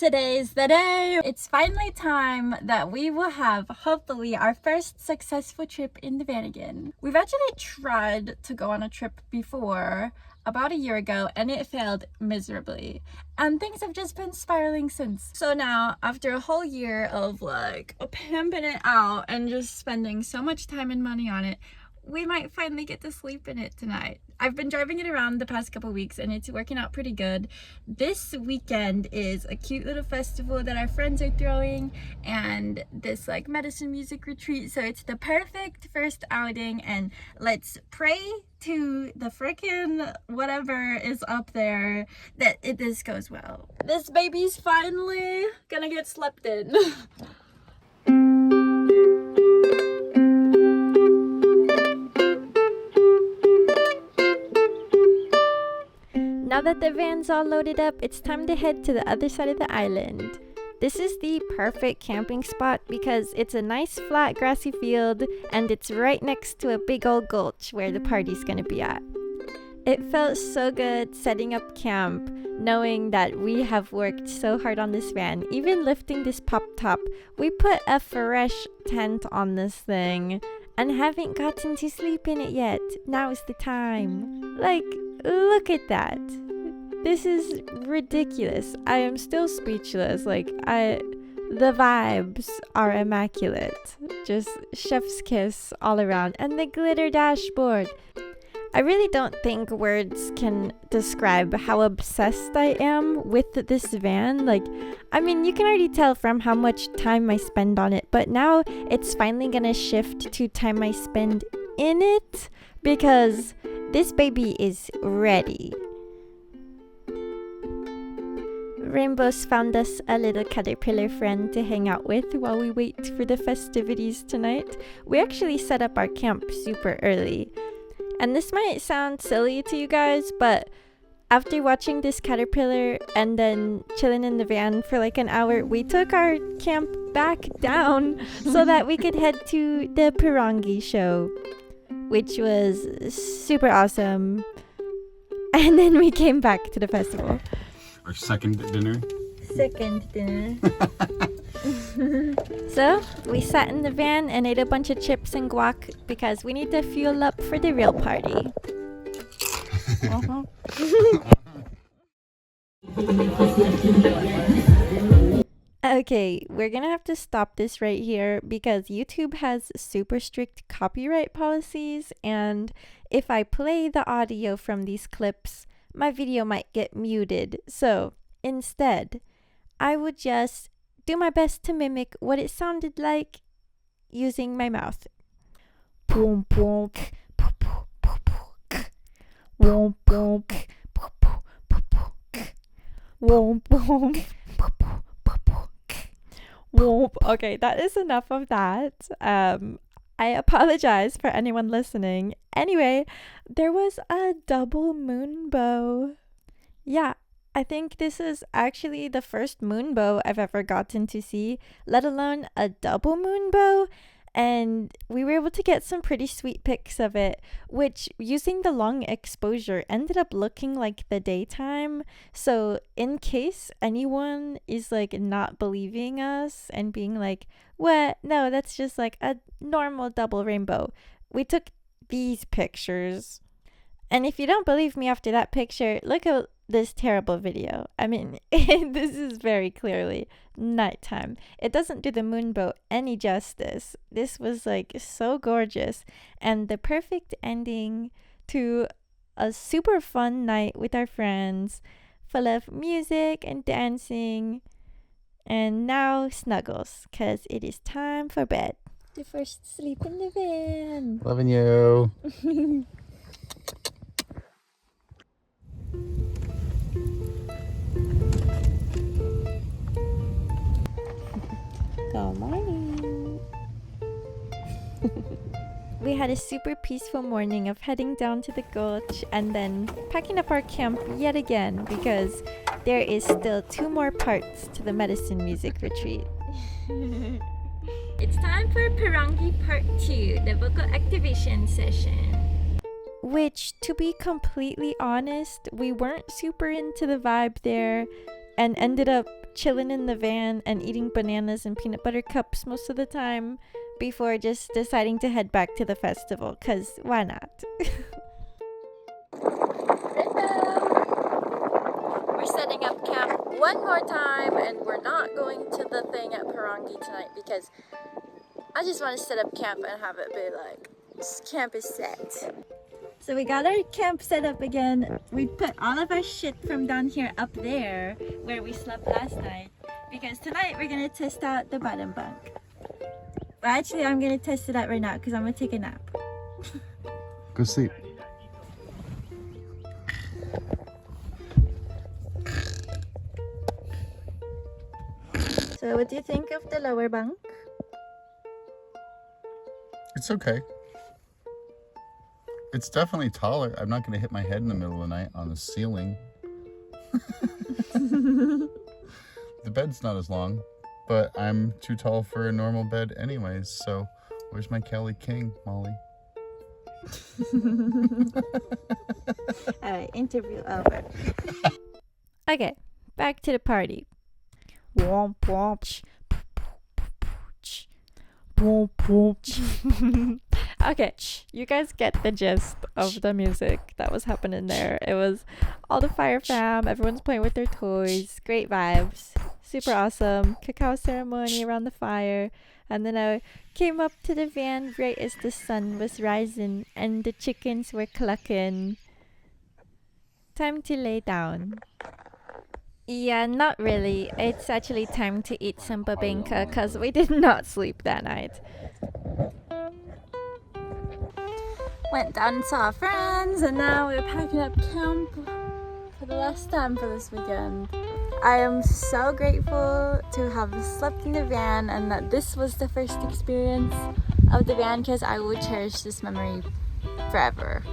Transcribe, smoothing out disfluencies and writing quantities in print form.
Today's the day. It's finally time that we will have, hopefully, our first successful trip in the Vanagon. We've actually tried to go on a trip before, about a year ago, and it failed miserably. And things have just been spiraling since. So now, after a whole year of pimping it out and just spending so much time and money on it, we might finally get to sleep in it tonight. I've been driving it around the past couple weeks and it's working out pretty good. This weekend is a cute little festival that our friends are throwing and this medicine music retreat, so it's the perfect first outing, and let's pray to the frickin' whatever is up there that this goes well. This baby's finally gonna get slept in. Now that the van's all loaded up, it's time to head to the other side of the island. This is the perfect camping spot because it's a nice flat grassy field and it's right next to a big old gulch where the party's gonna be at. It felt so good setting up camp, knowing that we have worked so hard on this van. Even lifting this pop top, we put a fresh tent on this thing and haven't gotten to sleep in it yet. Now is the time. Look at that. This is ridiculous. I am still speechless. The vibes are immaculate. Just chef's kiss all around. And the glitter dashboard. I really don't think words can describe how obsessed I am with this van. You can already tell from how much time I spend on it, but now it's finally gonna shift to time I spend in it because this baby is ready. Rainbow's found us a little caterpillar friend to hang out with while we wait for the festivities tonight. We actually set up our camp super early. And this might sound silly to you guys, but after watching this caterpillar and then chilling in the van for an hour, we took our camp back down so that we could head to the Pirangi show, which was super awesome. And then we came back to the festival. Our second dinner. So we sat in the van and ate a bunch of chips and guac because we need to fuel up for the real party. Okay, we're gonna have to stop this right here because YouTube has super strict copyright policies, and if I play the audio from these clips, my video might get muted. So instead, I would just do my best to mimic what it sounded like using my mouth. Boom, boom, boom, boom, boom, boom. Okay, that is enough of that. I apologize for anyone listening. Anyway, there was a double moonbow. Yeah, I think this is actually the first moonbow I've ever gotten to see, let alone a double moonbow. And we were able to get some pretty sweet pics of it, which using the long exposure ended up looking like the daytime. So in case anyone is not believing us and being what? No, that's just a normal double rainbow. We took these pictures. And if you don't believe me after that picture, look at this terrible video. This is very clearly nighttime. It doesn't do the moonbow any justice. This was so gorgeous and the perfect ending to a super fun night with our friends, full of music and dancing. And now snuggles, cause it is time for bed. The first sleep in the van. Loving you. Good morning. We had a super peaceful morning of heading down to the gulch and then packing up our camp yet again because there is still 2 more parts to the medicine music retreat. It's time for Pirangi Part 2, the vocal activation session. Which, to be completely honest, we weren't super into the vibe there and ended up chilling in the van and eating bananas and peanut butter cups most of the time before just deciding to head back to the festival, because why not? We're setting up camp one more time, and we're not going to the thing at Parangi tonight because I just want to set up camp and have it be like, this camp is set. So we got our camp set up again. We put all of our shit from down here up there where we slept last night, because tonight we're gonna test out the bottom bunk. Well, actually, I'm gonna test it out right now because I'm gonna take a nap. Go sleep. So what do you think of the lower bunk? It's okay. It's definitely taller. I'm not going to hit my head in the middle of the night on the ceiling. The bed's not as long, but I'm too tall for a normal bed anyways, so where's my Kelly King, Molly? Alright, interview over. Okay, back to the party. Womp womp. Okay, you guys get the gist of the music that was happening there. It was all the fire fam, everyone's playing with their toys, great vibes, super awesome, cacao ceremony around the fire, and then I came up to the van right as the sun was rising and the chickens were clucking. Time to lay down. Yeah, not really. It's actually time to eat some babinka because we did not sleep that night. Went down and saw our friends, and now we're packing up camp for the last time for this weekend. I am so grateful to have slept in the van and that this was the first experience of the van, because I will cherish this memory forever.